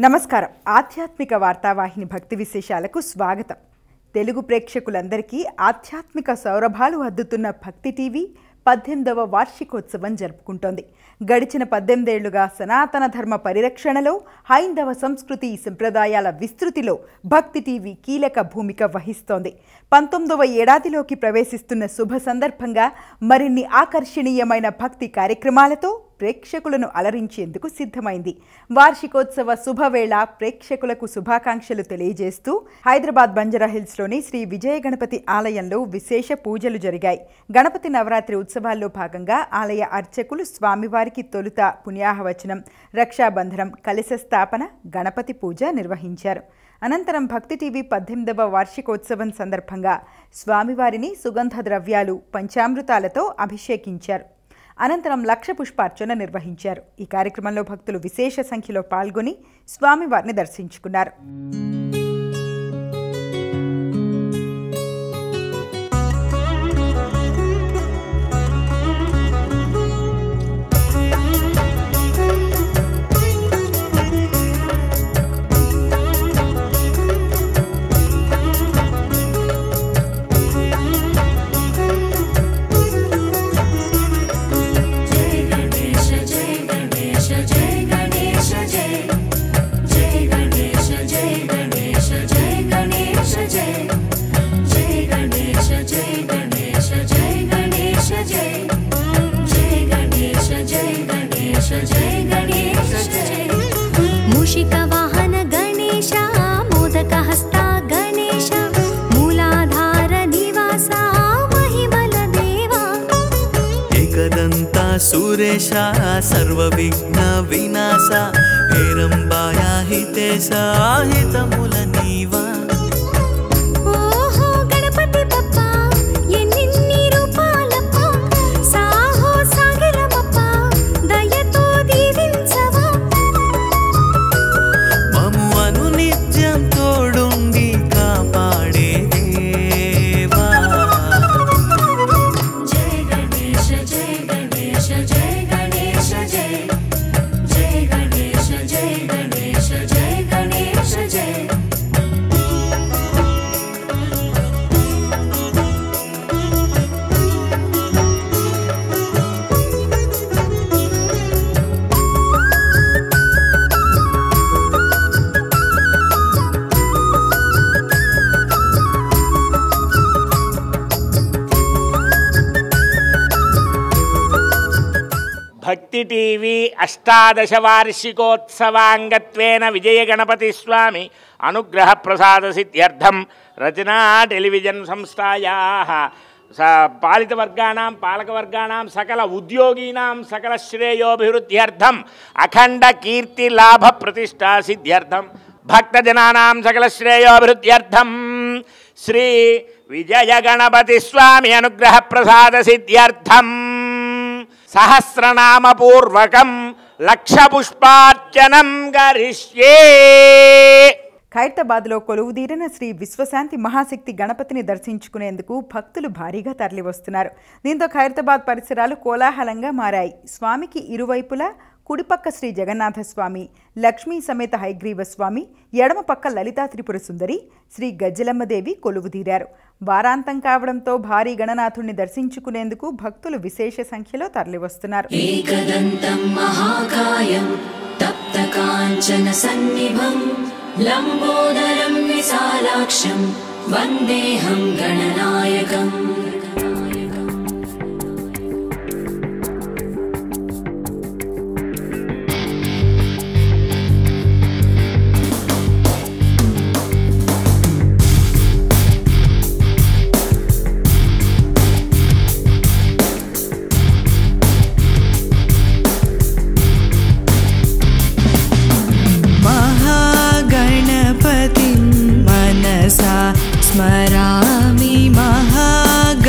నమస్కారం. ఆధ్యాత్మిక వార్తావాహిని భక్తి విశేషాలకు స్వాగతం. తెలుగు ప్రేక్షకులందరికీ ఆధ్యాత్మిక సౌరభాలు అద్దుతున్న భక్తి టీవీ 18వ వార్షికోత్సవం జరుపుకుంటోంది. గడిచిన 18 ఏళ్లుగా సనాతన ధర్మ పరిరక్షణలో, హైందవ సంస్కృతి సంప్రదాయాల విస్తృతిలో భక్తి టీవీ కీలక భూమిక వహిస్తోంది. 19వ ఏడాదిలోకి ప్రవేశిస్తున్న శుభ సందర్భంగా మరిన్ని ఆకర్షణీయమైన భక్తి కార్యక్రమాలతో ప్రేక్షకులను అలరించేందుకు సిద్ధమైంది. వార్షికోత్సవ శుభవేళ ప్రేక్షకులకు శుభాకాంక్షలు తెలియజేస్తూ హైదరాబాద్ బంజారాహిల్స్లోని శ్రీ విజయ గణపతి ఆలయంలో విశేష పూజలు జరిగాయి. గణపతి నవరాత్రి ఉత్సవాల్లో భాగంగా ఆలయ అర్చకులు స్వామివారికి తొలుత పుణ్యాహవచనం, రక్షాబంధనం, కలశ స్థాపన, గణపతి పూజ నిర్వహించారు. అనంతరం భక్తి టీవీ 18వ వార్షికోత్సవం సందర్భంగా స్వామివారిని సుగంధ ద్రవ్యాలు, పంచామృతాలతో అభిషేకించారు. అనంతరం లక్ష పుష్పార్చన నిర్వహించారు. ఈ కార్యక్రమంలో భక్తులు విశేష సంఖ్యలో పాల్గొని స్వామివారిని దర్శించుకున్నారు. मूषिकवाहन गणेश, मोदकहस्ता गणेश, मूलाधार निवासा महिमल देवा, एकदन्ता सुरेशा सर्वविघ्न विनाशा, हेरंबाया हितेशा हितमुल नीवा. భక్తి టీవీ 18వ వార్షికోత్సవాంగత్వేన విజయ గణపతి స్వామి అనుగ్రహ ప్రసాద సిద్ధ్యర్థం రచనా టెలివిజన్ సంస్థాయాః పాలితవర్గాణం పాలకవర్గాణం సకల ఉద్యోగీనాం సకల శ్రేయోభివృద్ధ్యర్థం అఖండ కీర్తి లాభ ప్రతిష్టా సిద్ధ్యర్థం భక్తజనానాం సకల శ్రేయోభివృద్ధ్యర్థం శ్రీ విజయ గణపతి స్వామి అనుగ్రహ ప్రసాద సిద్ధ్యర్థం సహస్రనామపూర్వకం లక్ష పుష్పార్చనం గరిష్యే. ఖైరతాబాద్లో కొలువుదీరిన శ్రీ విశ్వశాంతి మహాశక్తి గణపతిని దర్శించుకునేందుకు భక్తులు భారీగా తరలివస్తున్నారు. దీంతో ఖైరతాబాద్ పరిసరాలు కోలాహలంగా మారాయి. స్వామికి ఇరువైపులా కుడిపక్క శ్రీ జగన్నాథ స్వామి, లక్ష్మీ సమేత హైగ్రీవ స్వామి, ఎడమ పక్క లలితా త్రిపుర సుందరి, శ్రీ గజ్జలమ్మదేవి కొలువుదీరారు. వారాంతం కావడంతో భారీ గణనాథుణ్ణి దర్శించుకునేందుకు భక్తులు విశేష సంఖ్యలో తరలివస్తున్నారు. ఏకదంతం మహాకాయం తప్తకాంచన సన్నిభం లంబోదరం విశాలాక్షం వందేహం గణనాయకం. महागणपतिं मनसा स्मरामि, महागणपतिं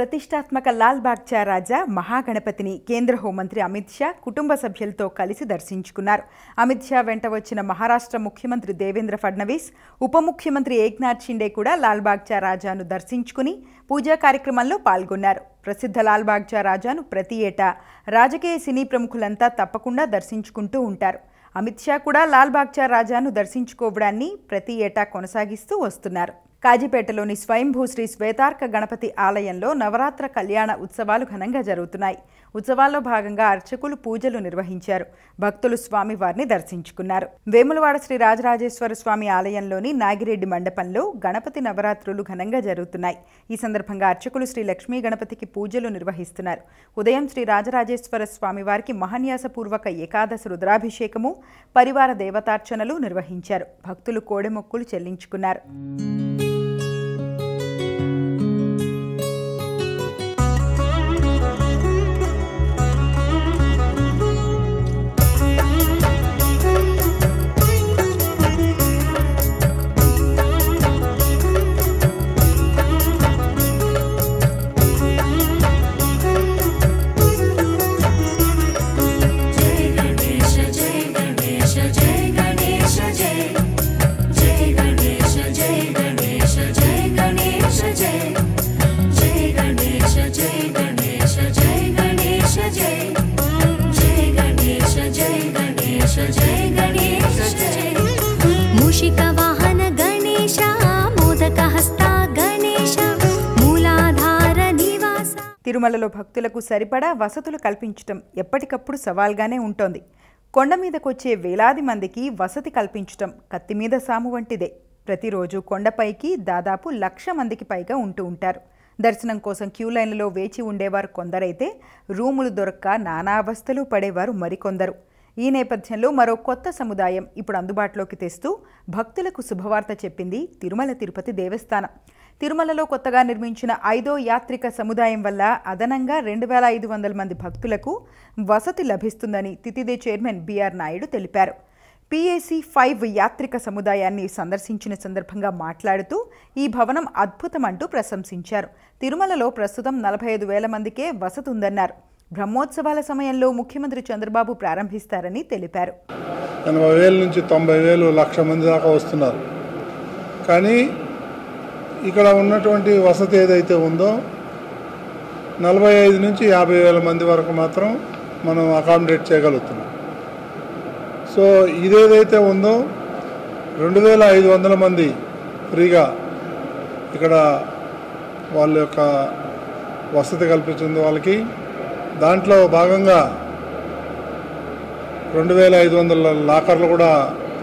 ప్రతిష్టాత్మక లాల్ బాగ్చా రాజా మహాగణపతిని కేంద్ర హోంమంత్రి అమిత్ షా కుటుంబ సభ్యులతో కలిసి దర్శించుకున్నారు. అమిత్ షా వెంట వచ్చిన మహారాష్ట్ర ముఖ్యమంత్రి దేవేంద్ర ఫడ్నవీస్, ఉప ముఖ్యమంత్రి ఏక్నాథ్ షిండే కూడా లాల్ బాగ్చా రాజాను దర్శించుకుని పూజా కార్యక్రమంలో పాల్గొన్నారు. ప్రసిద్ధ లాల్ బాగ్చా రాజాను ప్రతి ఏటా రాజకీయ సినీ ప్రముఖులంతా తప్పకుండా దర్శించుకుంటూ ఉంటారు. అమిత్ షా కూడా లాల్ బాగ్చా రాజాను దర్శించుకోవడాన్ని ప్రతి ఏటా కొనసాగిస్తూ వస్తున్నారు. కాజీపేటలోని స్వయంభూ శ్రీ శ్వేతార్క గణపతి ఆలయంలో నవరాత్ర కళ్యాణ ఉత్సవాలు ఘనంగా జరుగుతున్నాయి. ఉత్సవాల్లో భాగంగా అర్చకులు పూజలు నిర్వహించారు. భక్తులు స్వామివారిని దర్శించుకున్నారు. వేములవాడ శ్రీ రాజరాజేశ్వర స్వామి ఆలయంలోని నాగిరెడ్డి మండపంలో గణపతి నవరాత్రులు ఘనంగా జరుగుతున్నాయి. ఈ సందర్భంగా అర్చకులు శ్రీ లక్ష్మీ గణపతికి పూజలు నిర్వహిస్తున్నారు. ఉదయం శ్రీ రాజరాజేశ్వర స్వామివారికి మహాన్యాసపూర్వక ఏకాదశ రుద్రాభిషేకము, పరివార దేవతార్చనలు నిర్వహించారు. భక్తులు కోడెమొక్కులు చెల్లించుకున్నారు. తిరుమలలో భక్తులకు సరిపడా వసతులు కల్పించడం ఎప్పటికప్పుడు సవాల్గానే ఉంటోంది. కొండ మీదకొచ్చే వేలాది మందికి వసతి కల్పించడం కత్తిమీద సాము వంటిదే. ప్రతిరోజు కొండపైకి దాదాపు 1,00,000 మందికి పైగా ఉంటూ ఉంటారు. దర్శనం కోసం క్యూ లైన్లలో వేచి ఉండేవారు కొందరైతే రూములు దొరక్క నానా అవస్థలు పడేవారు మరికొందరు. ఈ నేపథ్యంలో మరో కొత్త సముదాయం ఇప్పుడు అందుబాటులోకి తెస్తూ భక్తులకు శుభవార్త చెప్పింది తిరుమల తిరుపతి దేవస్థానం. తిరుమలలో కొత్తగా నిర్మించిన 5వ యాత్రిక సముదాయం వల్ల అదనంగా 2,500 మంది భక్తులకు వసతి లభిస్తుందని తితిదే చైర్మన్ బిఆర్ నాయుడు తెలిపారు. పిఏసి 5 యాత్రిక సముదాయాన్ని సందర్శించిన సందర్భంగా మాట్లాడుతూ ఈ భవనం అద్భుతమంటూ ప్రశంసించారు. తిరుమలలో ప్రస్తుతం 45,000 మందికే వసతి ఉందన్నారు. బ్రహ్మోత్సవాల సమయంలో ముఖ్యమంత్రి చంద్రబాబు ప్రారంభిస్తారని తెలిపారు. 80,000 నుంచి 90,000 1,00,000 మంది దాకా వస్తున్నారు. కానీ ఇక్కడ ఉన్నటువంటి వసతి ఏదైతే ఉందో 45 నుంచి 50,000 మంది వరకు మాత్రం మనం అకామిడేట్ చేయగలుగుతున్నాం. సో ఇదేదైతే ఉందో 2,500 మంది ఫ్రీగా ఇక్కడ వాళ్ళ యొక్క వసతి కల్పించింది వాళ్ళకి. దాంట్లో భాగంగా 2,500 లాకర్లు కూడా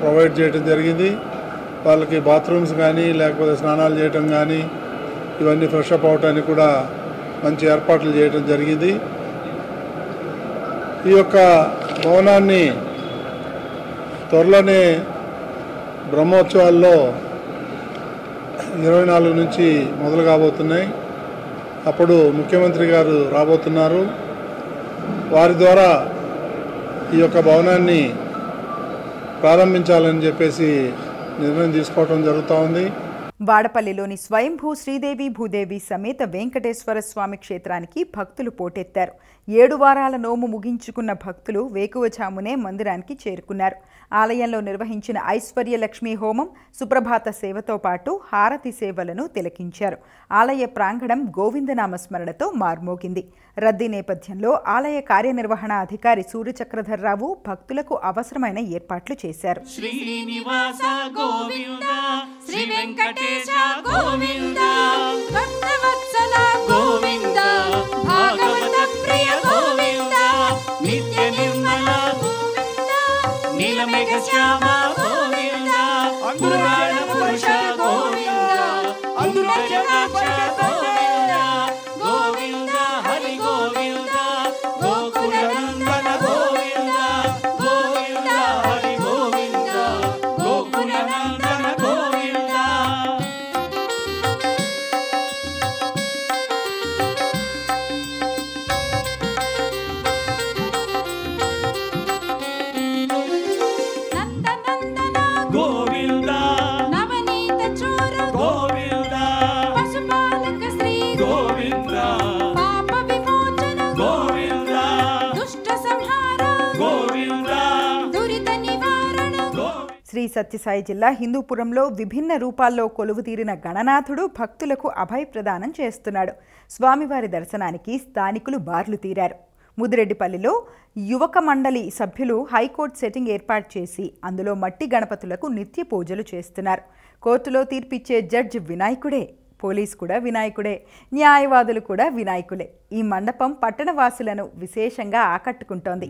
ప్రొవైడ్ చేయడం జరిగింది. వాళ్ళకి బాత్రూమ్స్ కానీ లేకపోతే స్నానాలు చేయటం కానీ ఇవన్నీ ఫ్రెష్ అప్ అవటానికి కూడా మంచి ఏర్పాట్లు చేయడం జరిగింది. ఈ యొక్క భవనాన్ని త్వరలోనే బ్రహ్మోత్సవాల్లో 24 నుంచి మొదలు కాబోతున్నాయి. అప్పుడు ముఖ్యమంత్రి గారు రాబోతున్నారు. వారి ద్వారా ఈ యొక్క భవనాన్ని ప్రారంభించాలని చెప్పేసి నిర్ణయం తీసుకోవడం జరుగుతూ ఉంది. వాడపల్లిలోని స్వయంభూ శ్రీదేవి భూదేవి సమేత వెంకటేశ్వర స్వామి క్షేత్రానికి భక్తులు పోటెత్తారు. 7 వారాల నోము ముగించుకున్న భక్తులు వేకువజామునే మందిరానికి చేరుకున్నారు. ఆలయంలో నిర్వహించిన ఐశ్వర్యలక్ష్మి హోమం, సుప్రభాత సేవతో పాటు హారతి సేవలను తిలకించారు. ఆలయ ప్రాంగణం గోవిందనామస్మరణతో మార్మోగింది. రద్దీ నేపథ్యంలో ఆలయ కార్యనిర్వహణ అధికారి సూర్యచక్రధర్రావు భక్తులకు అవసరమైన ఏర్పాట్లు చేశారు. శ్రీనివాస గోవింద, శ్రీ వెంకటేశ గోవింద, భక్తవత్సల గోవింద, భాగవత ప్రియ గోవింద, నిత్య నిర్మల గోవింద, నీలమేఘ శ్యామ గోవింద, పురాణ పురుష గోవింద, అంబుజనాక్ష గోవింద, గోవింద హరి గోవింద, గోకుల నందన గోవింద, గోవింద హరి గోవింద, గోకుల నందన గోవింద. నందన శ్రీ సత్యసాయి జిల్లా హిందూపురంలో విభిన్న రూపాల్లో కొలువుతీరిన గణనాథుడు భక్తులకు అభయ ప్రదానం చేస్తున్నాడు. స్వామివారి దర్శనానికి స్థానికులు బార్లు తీరారు. ముదిరెడ్డిపల్లిలో యువక మండలి సభ్యులు హైకోర్టు సెట్టింగ్ ఏర్పాటు చేసి అందులో మట్టి గణపతులకు నిత్య పూజలు చేస్తున్నారు. కోర్టులో తీర్పిచ్చే జడ్జి వినాయకుడే, పోలీసు కూడా వినాయకుడే, న్యాయవాదులు కూడా వినాయకులే. ఈ మండపం పట్టణవాసులను విశేషంగా ఆకట్టుకుంటోంది.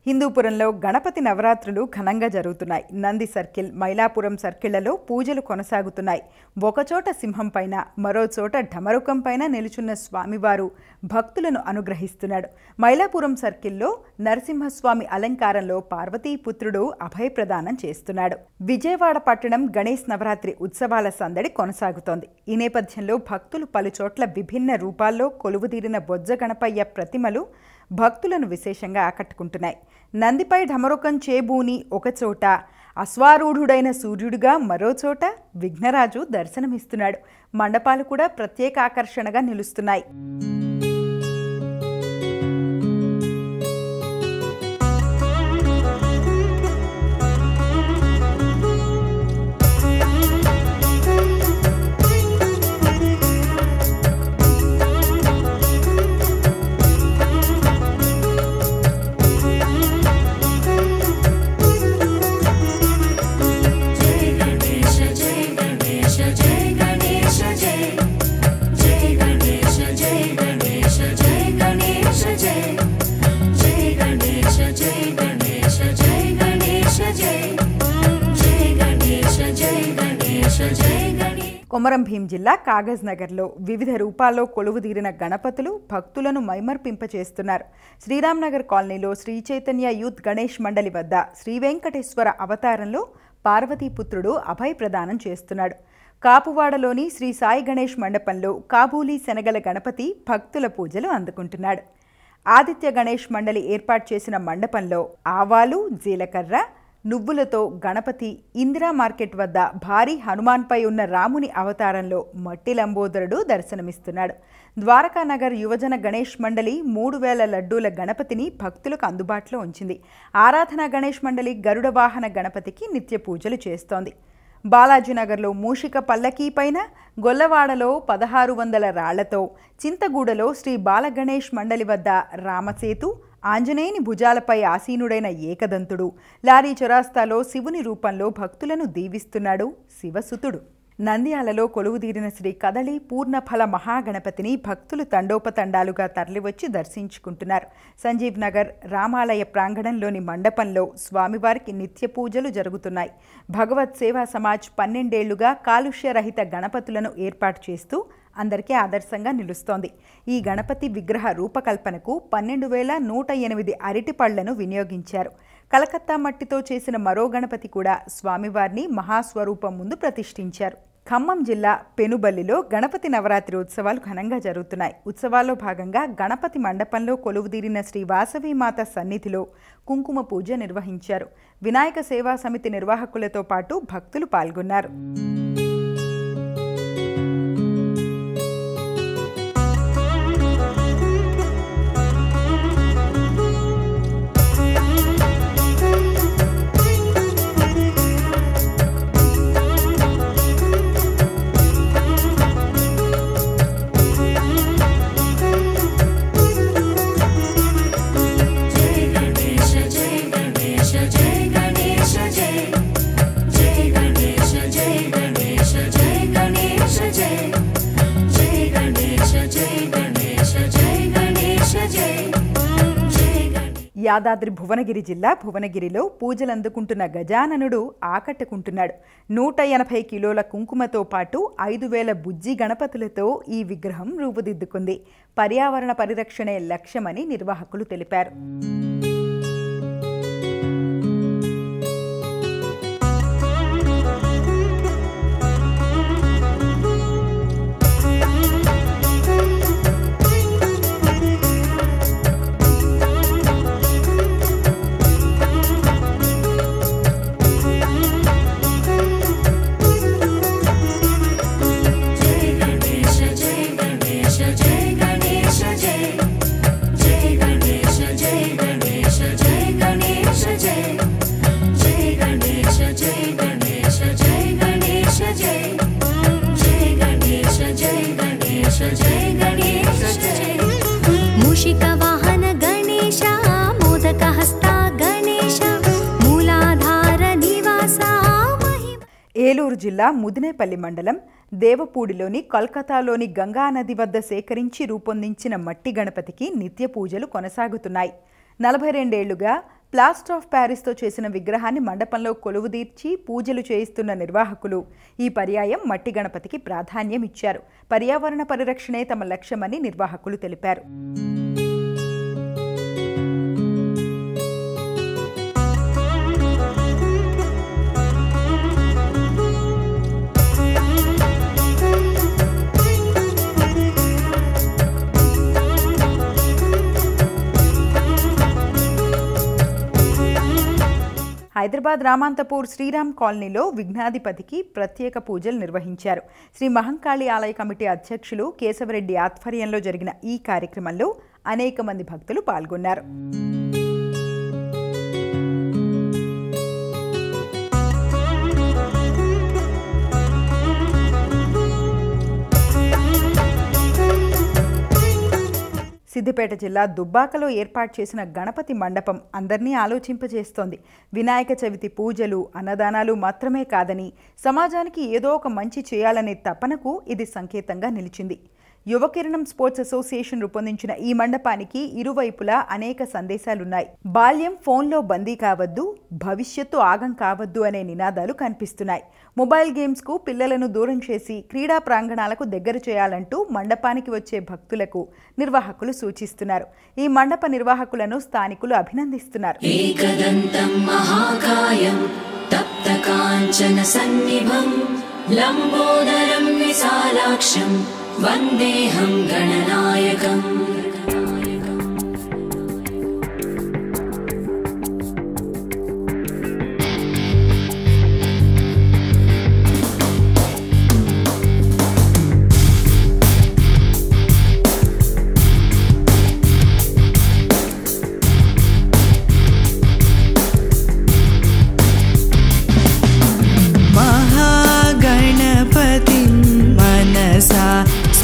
హిందూపురంలో గణపతి నవరాత్రులు ఘనంగా జరుగుతున్నాయి. నంది సర్కిల్, మైలాపురం సర్కిళ్లలో పూజలు కొనసాగుతున్నాయి. ఒకచోట సింహం పైన, మరో చోట ఢమరుకం పైన నిలుచున్న స్వామివారు భక్తులను అనుగ్రహిస్తున్నాడు. మైలాపురం సర్కిల్లో నరసింహస్వామి అలంకారంలో పార్వతీపుత్రుడు అభయ ప్రదానం చేస్తున్నాడు. విజయవాడ పట్టణం గణేష్ నవరాత్రి ఉత్సవాల సందడి కొనసాగుతోంది. ఈ నేపథ్యంలో భక్తులు పలుచోట్ల విభిన్న రూపాల్లో కొలువుదీరిన బొజ్జ గణపయ్య ప్రతిమలు భక్తులను విశేషంగా ఆకట్టుకుంటున్నాయి. నందిపై ఢమరుకం చేబూని ఒకచోట, అశ్వారూఢుడైన సూర్యుడిగా మరోచోట విఘ్నరాజు దర్శనమిస్తున్నాడు. మండపాలు కూడా ప్రత్యేక ఆకర్షణగా నిలుస్తున్నాయి. కొమరం భీం జిల్లా కాగజ్ నగర్లో వివిధ రూపాల్లో కొలువుదీరిన గణపతులు భక్తులను మైమర్పింపచేస్తున్నారు. శ్రీరామ్ నగర్ కాలనీలో శ్రీ చైతన్య యూత్ గణేష్ మండలి వద్ద శ్రీ వెంకటేశ్వర అవతారంలో పార్వతీపుత్రుడు అభయ ప్రదానం చేస్తున్నాడు. కాపువాడలోని శ్రీ సాయి గణేష్ మండపంలో కాబూలీ శనగల గణపతి భక్తుల పూజలు అందుకుంటున్నాడు. ఆదిత్య గణేష్ మండలి ఏర్పాటు చేసిన మండపంలో ఆవాలు, జీలకర్ర, నువ్వులతో గణపతి, ఇందిరా మార్కెట్ వద్ద భారీ హనుమాన్పై ఉన్న రాముని అవతారంలో మట్టి లంబోదరుడు దర్శనమిస్తున్నాడు. ద్వారకానగర్ యువజన గణేష్ మండలి 3000 లడ్డూల గణపతిని భక్తులకు అందుబాటులో ఉంచింది. ఆరాధన గణేష్ మండలి గరుడ వాహన గణపతికి నిత్య పూజలు చేస్తోంది. బాలాజీనగర్లో మూషిక పల్లకీ పైన, గొల్లవాడలో 1600 రాళ్లతో, చింతగూడలో శ్రీ బాలగణేష్ మండలి వద్ద రామసేతు, ఆంజనేయుని భుజాలపై ఆసీనుడైన ఏకదంతుడు, లారీ చొరాస్తాలో శివుని రూపంలో భక్తులను దీవిస్తున్నాడు శివసుతుడు. నంద్యాలలో కొలువుదీరిన శ్రీ కదలి పూర్ణఫల మహాగణపతిని భక్తులు తండోపతండాలుగా తరలివచ్చి దర్శించుకుంటున్నారు. సంజీవ్ నగర్ రామాలయ ప్రాంగణంలోని మండపంలో స్వామివారికి నిత్య పూజలు జరుగుతున్నాయి. భగవత్ సేవా సమాజ్ 12 ఏళ్లుగా కాలుష్యరహిత గణపతులను ఏర్పాటు చేస్తూ అందరికీ ఆదర్శంగా నిలుస్తోంది. ఈ గణపతి విగ్రహ రూపకల్పనకు 12,108 అరటిపళ్లను వినియోగించారు. కలకత్తా మట్టితో చేసిన మరో గణపతి కూడా స్వామివారిని మహాస్వరూపం ముందు ప్రతిష్ఠించారు. ఖమ్మం జిల్లా పెనుబల్లిలో గణపతి నవరాత్రి ఉత్సవాలు ఘనంగా జరుగుతున్నాయి. ఉత్సవాల్లో భాగంగా గణపతి మండపంలో కొలువుదీరిన శ్రీ వాసవీమాత సన్నిధిలో కుంకుమ పూజ నిర్వహించారు. వినాయక సేవా సమితి నిర్వాహకులతో పాటు భక్తులు పాల్గొన్నారు. యాదాద్రి భువనగిరి జిల్లా భువనగిరిలో పూజలందుకుంటున్న గజాననుడు ఆకట్టుకుంటున్నాడు. 180 కిలోల కుంకుమతో పాటు 5000 బుజ్జి గణపతులతో ఈ విగ్రహం రూపుదిద్దుకుంది. పర్యావరణ పరిరక్షణే లక్ష్యమని నిర్వాహకులు తెలిపారు. ఏలూరు జిల్లా ముదినేపల్లి మండలం దేవపూడిలోని కోల్కతాలోని గంగా నది వద్ద సేకరించి రూపొందించిన మట్టి గణపతికి నిత్య పూజలు కొనసాగుతున్నాయి. 42 ఏళ్లుగా ప్లాస్టర్ ఆఫ్ ప్యారిస్తో చేసిన విగ్రహాన్ని మండపంలో కొలువుదీర్చి పూజలు చేయిస్తున్న నిర్వాహకులు ఈ పర్యాయం మట్టి గణపతికి ప్రాధాన్యం ఇచ్చారు. పర్యావరణ పరిరక్షణే తమ లక్ష్యమని నిర్వాహకులు తెలిపారు. హైదరాబాద్ రామాంతపూర్ శ్రీరామ్ కాలనీలో విఘ్నాధిపతికి ప్రత్యేక పూజలు నిర్వహించారు. శ్రీ మహంకాళి ఆలయ కమిటీ అధ్యక్షులు కేశవరెడ్డి ఆధ్వర్యంలో జరిగిన ఈ కార్యక్రమంలో అనేక మంది భక్తులు పాల్గొన్నారు. సిద్దిపేట జిల్లా దుబ్బాకలో ఏర్పాటు చేసిన గణపతి మండపం అందరినీ ఆలోచింపజేస్తోంది. వినాయక చవితి పూజలు, అన్నదానాలు మాత్రమే కాదని సమాజానికి ఏదో ఒక మంచి చేయాలనే తపనకు ఇది సంకేతంగా నిలిచింది. యువకిరణం స్పోర్ట్స్ అసోసియేషన్ రూపొందించిన ఈ మండపానికి ఇరువైపులా అనేక సందేశాలున్నాయి. బాల్యం ఫోన్లో బందీ కావద్దు, భవిష్యత్తు ఆగం కావద్దు అనే నినాదాలు కనిపిస్తున్నాయి. మొబైల్ గేమ్స్కు పిల్లలను దూరం చేసి క్రీడా ప్రాంగణాలకు దగ్గర చేయాలంటూ మండపానికి వచ్చే భక్తులకు నిర్వాహకులు సూచిస్తున్నారు. ఈ మండప నిర్వాహకులను స్థానికులు అభినందిస్తున్నారు. ఏకదంతం మహాకాయం తప్తకాంచన సన్నిభం లంబోదరం విశాలాక్షం వందేహం గణనాయకం.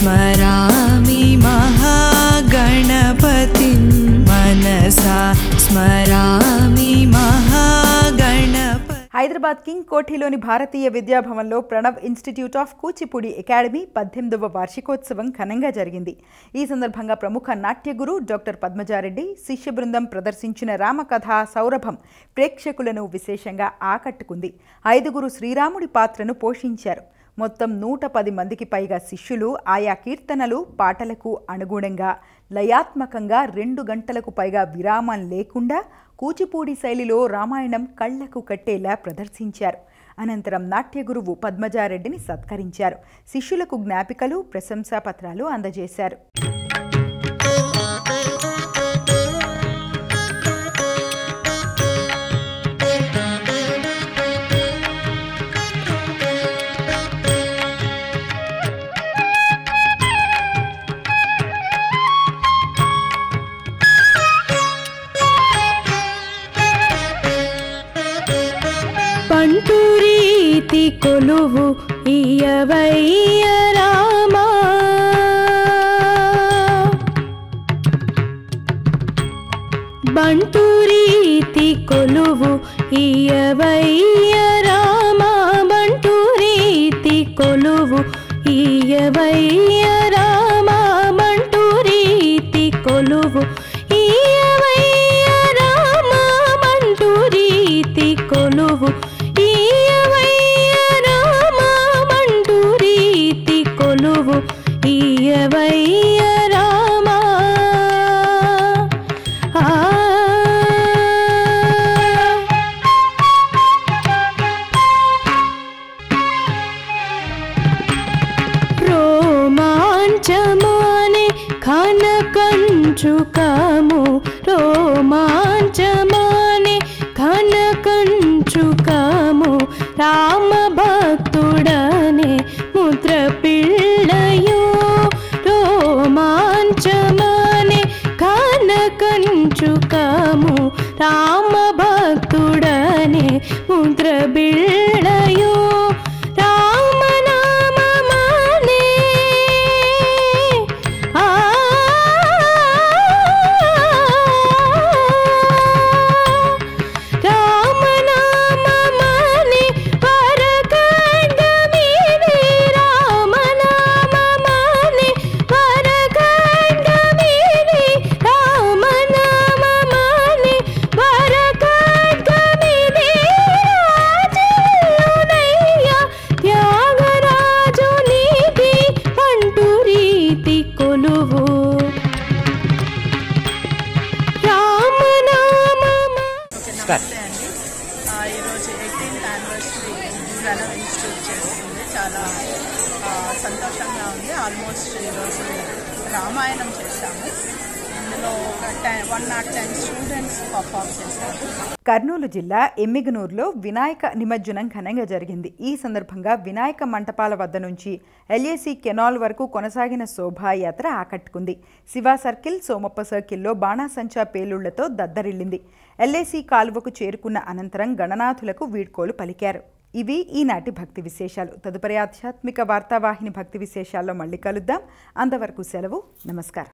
स्मरामि महागणपतिं मनसा स्मरामि महागणपति. హైదరాబాద్ కింగ్ కోఠీలోని భారతీయ విద్యాభవన్లో Pranav institute of Kuchipudi academy 18వ వార్షికోత్సవం ఘనంగా జరిగింది. ఈ సందర్భంగా ప్రముఖ నాట్య గురు డాక్టర్ పద్మజారెడ్డి శిష్య బృందం ప్రదర్శించిన రామకథా సౌరభం ప్రేక్షకులను విశేషంగా ఆకట్టుకుంది. 5గురు శ్రీరాముడి పాత్రను పోషించారు. మొత్తం 110 మందికి పైగా శిష్యులు ఆయా కీర్తనలు, పాటలకు అనుగుణంగా లయాత్మకంగా 2 గంటలకు పైగా విరామం లేకుండా కూచిపూడి శైలిలో రామాయణం కళ్లకు కట్టేలా ప్రదర్శించారు. అనంతరం నాట్య గురువు పద్మజారెడ్డిని సత్కరించారు. శిష్యులకు జ్ఞాపికలు, ప్రశంసా పత్రాలు అందజేశారు. పంటూరీతి కొలువు ఇయవయ్య రామా, బంటూరీతి కొలువు ఇయవయ్య రామా, బంటూరీతి కొలువు ఇయవయ్య రామా, బంటూరీతి కొలువు ఇయవయ్య రామా, బంటూరీతి కొలువు ఇయవయ్య రామా. రోమాంచమానే కనకంచుకము, రోమాంచమానే కనకంచుకము, రామ భక్తుడనే ముద్ర పిళ్ళయో, రోమాంచమానే కనకంచుకము, రామ భక్తుడనే ముద్ర బిళ్ళయో, రామనామమానే రామనామమానే వరకళ నమస్తే అండి. ఈరోజు 18th యానివర్సరీ ప్రణవ్ ఇన్స్టిట్యూట్ చేస్తుంది. చాలా సంతోషంగా ఉంది. ఆల్మోస్ట్ ఈరోజు రామాయణం చేశాము. ఇందులో 110 స్టూడెంట్స్ పర్ఫామ్ చేశారు. కర్నూలు జిల్లా ఎమ్మిగనూరులో వినాయక నిమజ్జనం ఘనంగా జరిగింది. ఈ సందర్భంగా వినాయక మంటపాల వద్ద నుంచి ఎల్ఏసి కెనాల్ వరకు కొనసాగిన శోభాయాత్ర ఆకట్టుకుంది. శివ సర్కిల్, సోమప్ప సర్కిల్లో బాణాసంచా పేలుళ్లతో దద్దరిల్లింది. ఎల్ఏసి కాలువకు చేరుకున్న అనంతరం గణనాథులకు వీడ్కోలు పలికారు. ఇవి ఈనాటి భక్తి విశేషాలు. తదుపరి ఆధ్యాత్మిక వార్తావాహిని భక్తి విశేషాల్లో మళ్ళీ కలుద్దాం. అంతవరకు సెలవు. నమస్కారం.